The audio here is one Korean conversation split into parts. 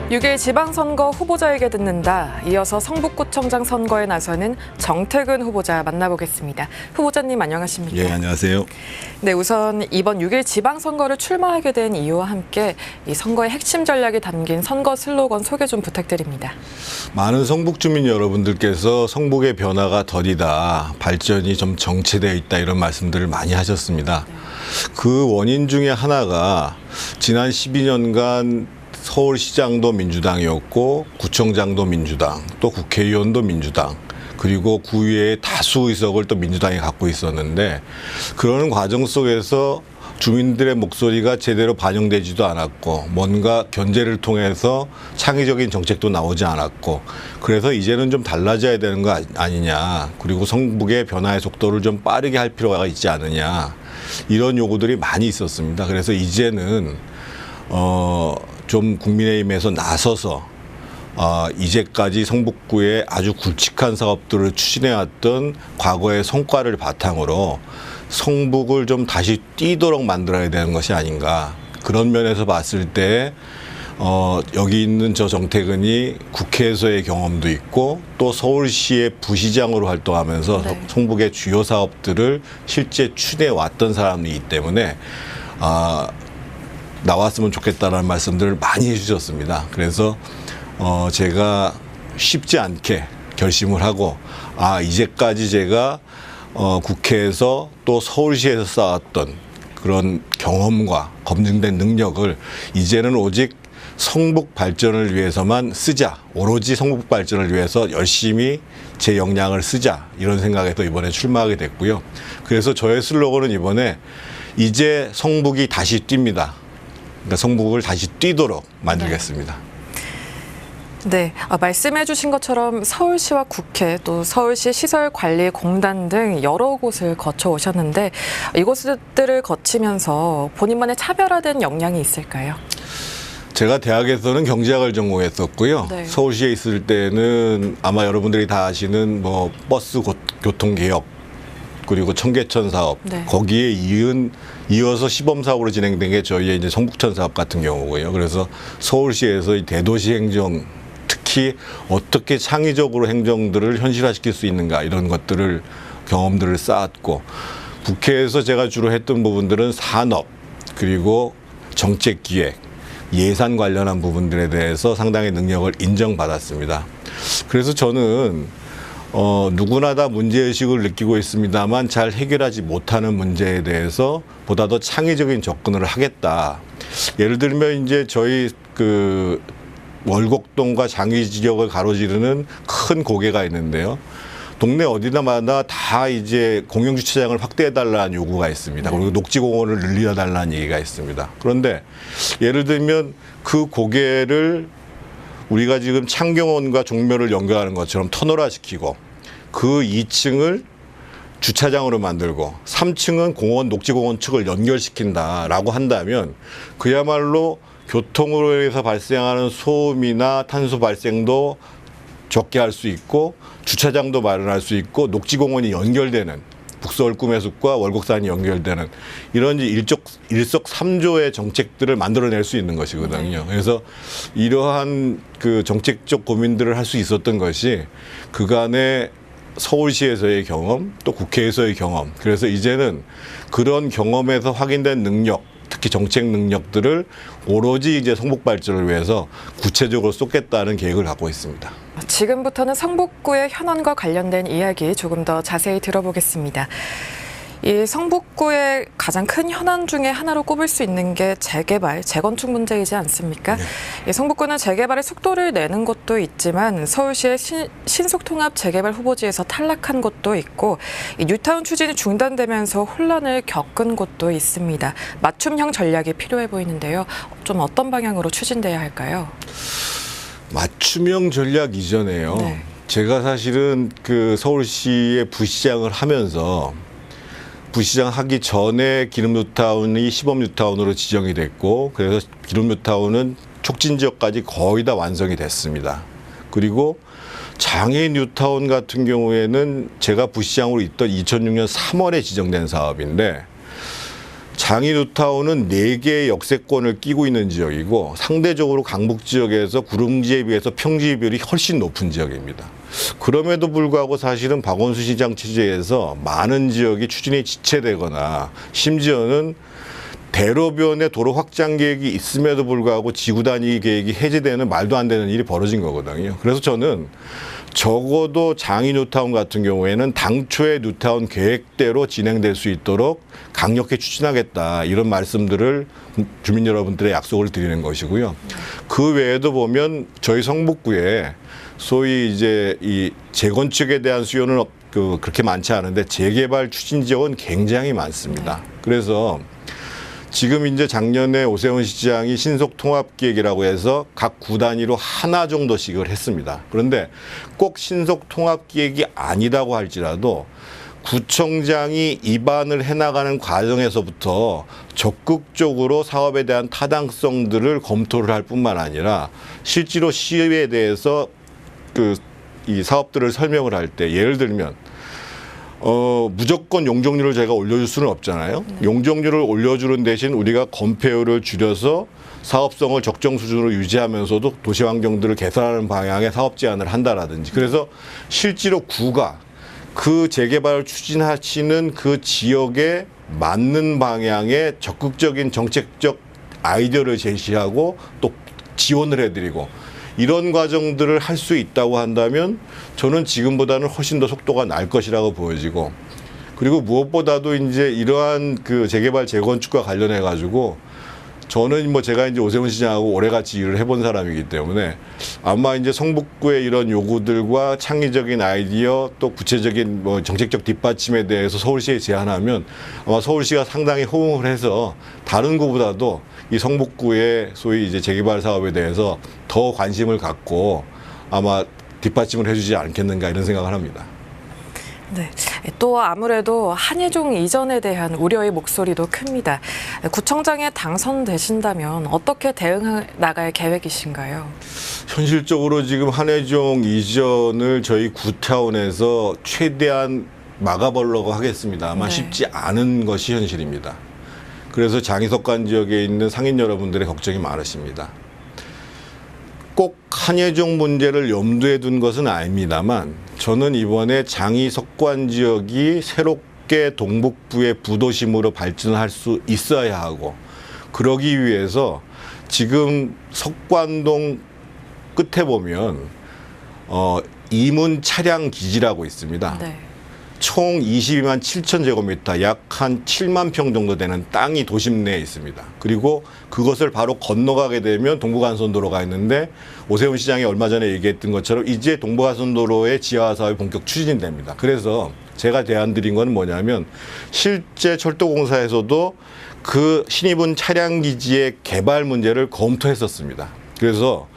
6일 지방선거 후보자에게 듣는다. 이어서 성북구청장 선거에 나서는 정태근 후보자 만나보겠습니다. 후보자님 안녕하십니까? 예, 안녕하세요. 네, 우선 이번 6일 지방선거를 출마하게 된 이유와 함께 이 선거의 핵심 전략이 담긴 선거 슬로건 소개 좀 부탁드립니다. 많은 성북 주민 여러분들께서 성북의 변화가 더디다, 발전이 좀 정체되어 있다 이런 말씀들을 많이 하셨습니다. 그 원인 중에 하나가 지난 12년간 서울시장도 민주당이었고 구청장도 민주당, 또 국회의원도 민주당, 그리고 구의회의 다수 의석을 또 민주당이 갖고 있었는데 그러는 과정 속에서 주민들의 목소리가 제대로 반영되지도 않았고 뭔가 견제를 통해서 창의적인 정책도 나오지 않았고 그래서 이제는 좀 달라져야 되는 거 아니냐, 그리고 성북의 변화의 속도를 좀 빠르게 할 필요가 있지 않느냐, 이런 요구들이 많이 있었습니다. 그래서 이제는 좀 국민의힘에서 나서서 이제까지 성북구에 아주 굵직한 사업들을 추진해왔던 과거의 성과를 바탕으로 성북을 좀 다시 뛰도록 만들어야 되는 것이 아닌가. 그런 면에서 봤을 때 여기 있는 저 정태근이 국회에서의 경험도 있고 또 서울시의 부시장으로 활동하면서 네. 성북의 주요 사업들을 실제 추진해 왔던 사람이기 때문에 나왔으면 좋겠다라는 말씀들을 많이 해주셨습니다. 그래서 제가 쉽지 않게 결심을 하고 이제까지 제가 국회에서 또 서울시에서 쌓았던 그런 경험과 검증된 능력을 이제는 오직 성북 발전을 위해서만 쓰자, 오로지 성북 발전을 위해서 열심히 제 역량을 쓰자, 이런 생각에서 이번에 출마하게 됐고요. 그래서 저의 슬로건은 이번에 이제 성북이 다시 뜁니다. 그러니까 성북을 다시 뛰도록 만들겠습니다. 네, 말씀해 주신 것처럼 서울시와 국회, 또 서울시 시설관리공단 등 여러 곳을 거쳐 오셨는데 이곳들을 거치면서 본인만의 차별화된 역량이 있을까요? 제가 대학에서는 경제학을 전공했었고요. 네. 서울시에 있을 때는 아마 여러분들이 다 아시는 뭐 버스 교통개혁, 그리고 청계천 사업, 네. 거기에 이어서 시범 사업으로 진행된 게 저희의 이제 성북천 사업 같은 경우고요. 그래서 서울시에서 이 대도시 행정, 특히 어떻게 창의적으로 행정들을 현실화시킬 수 있는가, 이런 것들을 경험들을 쌓았고, 국회에서 제가 주로 했던 부분들은 산업, 그리고 정책 기획, 예산 관련한 부분들에 대해서 상당히 능력을 인정받았습니다. 그래서 저는 누구나 다 문제의식을 느끼고 있습니다만 잘 해결하지 못하는 문제에 대해서 보다 더 창의적인 접근을 하겠다. 예를 들면 이제 저희 그 월곡동과 장위 지역을 가로지르는 큰 고개가 있는데요. 동네 어디나마다 다 이제 공영주차장을 확대해달라는 요구가 있습니다. 그리고 녹지공원을 늘려달라는 얘기가 있습니다. 그런데 예를 들면 그 고개를 우리가 지금 창경원과 종묘를 연결하는 것처럼 터널화시키고 그 2층을 주차장으로 만들고 3층은 공원, 녹지공원 측을 연결시킨다라고 한다면 그야말로 교통으로 해서 발생하는 소음이나 탄소 발생도 적게 할 수 있고 주차장도 마련할 수 있고 녹지공원이 연결되는, 북서울 꿈의 숲과 월곡산이 연결되는 이런 일석삼조의 정책들을 만들어낼 수 있는 것이거든요. 그래서 이러한 그 정책적 고민들을 할 수 있었던 것이 그간의 서울시에서의 경험, 또 국회에서의 경험. 그래서 이제는 그런 경험에서 확인된 능력, 특히 정책 능력들을 오로지 이제 성북 발전을 위해서 구체적으로 쏟겠다는 계획을 갖고 있습니다. 지금부터는 성북구의 현안과 관련된 이야기 조금 더 자세히 들어보겠습니다. 이 성북구의 가장 큰 현안 중에 하나로 꼽을 수 있는 게 재개발, 재건축 문제이지 않습니까? 네. 이 성북구는 재개발의 속도를 내는 곳도 있지만 서울시의 신속통합 재개발 후보지에서 탈락한 곳도 있고 이 뉴타운 추진이 중단되면서 혼란을 겪은 곳도 있습니다. 맞춤형 전략이 필요해 보이는데요. 좀 어떤 방향으로 추진돼야 할까요? 맞춤형 전략 이전에요. 네. 제가 사실은 그 서울시의 부시장을 하면서 부시장 하기 전에 기름 뉴타운이 시범 뉴타운으로 지정이 됐고, 그래서 기름 뉴타운은 촉진 지역까지 거의 다 완성이 됐습니다. 그리고 장애인 뉴타운 같은 경우에는 제가 부시장으로 있던 2006년 3월에 지정된 사업인데 장이 뉴타운은 4개의 역세권을 끼고 있는 지역이고 상대적으로 강북 지역에서 구릉지에 비해서 평지 비율이 훨씬 높은 지역입니다. 그럼에도 불구하고 사실은 박원순 시장 체제에서 많은 지역이 추진이 지체되거나 심지어는 대로변에 도로 확장 계획이 있음에도 불구하고 지구 단위 계획이 해제되는 말도 안 되는 일이 벌어진 거거든요. 그래서 저는 적어도 장이 뉴타운 같은 경우에는 당초의 뉴타운 계획대로 진행될 수 있도록 강력히 추진하겠다, 이런 말씀들을 주민 여러분들의 약속을 드리는 것이고요. 그 외에도 보면 저희 성북구에 소위 이제 이 재건축에 대한 수요는 그렇게 많지 않은데 재개발 추진 지역은 굉장히 많습니다. 그래서 지금 이제 작년에 오세훈 시장이 신속통합기획이라고 해서 각 구 단위로 하나 정도씩을 했습니다. 그런데 꼭 신속통합기획이 아니라고 할지라도 구청장이 입안을 해나가는 과정에서부터 적극적으로 사업에 대한 타당성들을 검토를 할 뿐만 아니라 실제로 시의회에 대해서 이 사업들을 설명을 할 때, 예를 들면 무조건 용적률을 제가 올려줄 수는 없잖아요. 용적률을 올려주는 대신 우리가 건폐율을 줄여서 사업성을 적정 수준으로 유지하면서도 도시 환경들을 개선하는 방향의 사업 제안을 한다라든지. 그래서 실제로 구가 그 재개발을 추진하시는 그 지역에 맞는 방향의 적극적인 정책적 아이디어를 제시하고 또 지원을 해드리고, 이런 과정들을 할 수 있다고 한다면 저는 지금보다는 훨씬 더 속도가 날 것이라고 보여지고, 그리고 무엇보다도 이제 이러한 그 재개발 재건축과 관련해 가지고 저는 뭐 제가 이제 오세훈 시장하고 오래같이 일을 해본 사람이기 때문에 아마 이제 성북구의 이런 요구들과 창의적인 아이디어 또 구체적인 뭐 정책적 뒷받침에 대해서 서울시에 제안하면 아마 서울시가 상당히 호응을 해서 다른 구보다도 이 성북구의 소위 이제 재개발 사업에 대해서 더 관심을 갖고 아마 뒷받침을 해주지 않겠는가, 이런 생각을 합니다. 네. 또 아무래도 한예종 이전에 대한 우려의 목소리도 큽니다. 구청장에 당선되신다면 어떻게 대응해 나갈 계획이신가요? 현실적으로 지금 한예종 이전을 저희 구타운에서 최대한 막아보려고 하겠습니다. 아마 네. 쉽지 않은 것이 현실입니다. 그래서 장의석관 지역에 있는 상인 여러분들의 걱정이 많으십니다. 꼭 한예종 문제를 염두에 둔 것은 아닙니다만, 저는 이번에 장의석관 지역이 새롭게 동북부의 부도심으로 발전할 수 있어야 하고, 그러기 위해서 지금 석관동 끝에 보면 이문 차량 기지라고 있습니다. 네. 총 22만 7천 제곱미터, 약 한 7만 평 정도 되는 땅이 도심 내에 있습니다. 그리고 그것을 바로 건너가게 되면 동부간선도로가 있는데, 오세훈 시장이 얼마 전에 얘기했던 것처럼 이제 동부간선도로의 지하화 사업이 본격 추진됩니다. 그래서 제가 대안 드린 건 뭐냐면, 실제 철도공사에서도 그 신입은 차량기지의 개발 문제를 검토했었습니다. 그래서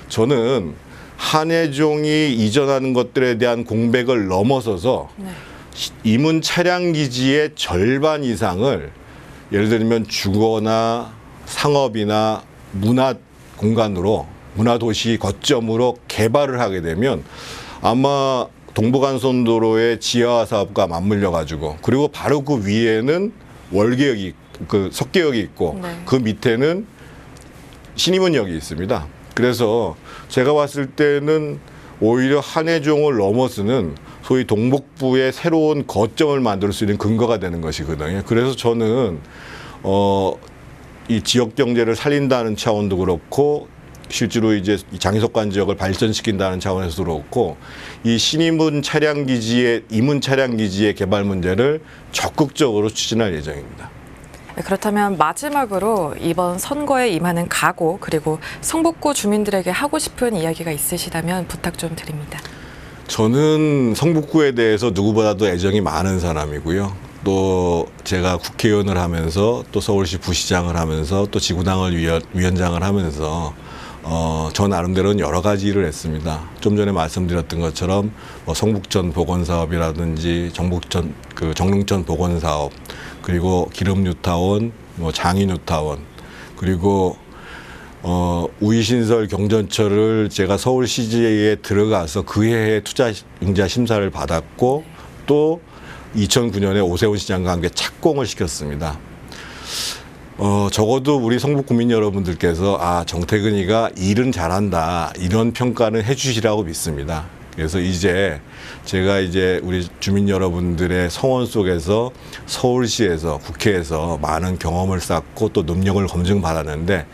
저는 한예종이 이전하는 것들에 대한 공백을 넘어서서 네. 이문 차량기지의 절반 이상을 예를 들면 주거나 상업이나 문화 공간으로, 문화도시 거점으로 개발을 하게 되면 아마 동부간선도로의 지하화 사업과 맞물려 가지고, 그리고 바로 그 위에는 월계역이, 그 석계역이 있고, 네. 그 밑에는 신임원역이 있습니다. 그래서 제가 봤을 때는 오히려 한예종을 넘어서는 소위 동북부의 새로운 거점을 만들 수 있는 근거가 되는 것이거든요. 그래서 저는 이 지역 경제를 살린다는 차원도 그렇고, 실제로 이제 장의석관 지역을 발전시킨다는 차원에서도 그렇고, 이 신임문 차량 기지의, 이문 차량 기지의 개발 문제를 적극적으로 추진할 예정입니다. 네, 그렇다면 마지막으로 이번 선거에 임하는 각오, 그리고 성북구 주민들에게 하고 싶은 이야기가 있으시다면 부탁 좀 드립니다. 저는 성북구에 대해서 누구보다도 애정이 많은 사람이고요. 또 제가 국회의원을 하면서 또 서울시 부시장을 하면서 또 지구당을 위원장을 하면서 저 나름대로는 여러 가지 일을 했습니다. 좀 전에 말씀드렸던 것처럼 성북전 복원사업이라든지 정릉전 복원사업, 그리고 기름 뉴타운, 장이 뉴타운, 그리고 우이신설 경전철을 제가 서울시지에 들어가서 그 해에 투자융자 심사를 받았고, 또 2009년에 오세훈 시장과 함께 착공을 시켰습니다. 적어도 우리 성북 구민 여러분들께서 정태근이가 일은 잘한다 이런 평가는 해주시라고 믿습니다. 그래서 제가 우리 주민 여러분들의 성원 속에서 서울시에서 국회에서 많은 경험을 쌓고 또 능력을 검증받았는데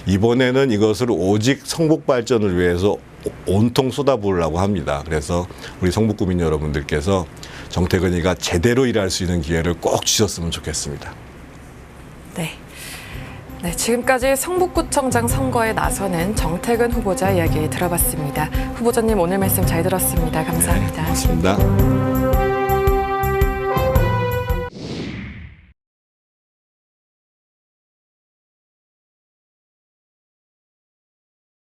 이번에는 이것을 오직 성북 발전을 위해서 온통 쏟아부으려고 합니다. 그래서 우리 성북 구민 여러분들께서 정태근이가 제대로 일할 수 있는 기회를 꼭 주셨으면 좋겠습니다. 네, 지금까지 성북구청장 선거에 나서는 정태근 후보자 이야기 들어봤습니다. 후보자님 오늘 말씀 잘 들었습니다. 감사합니다. 네, 고맙습니다.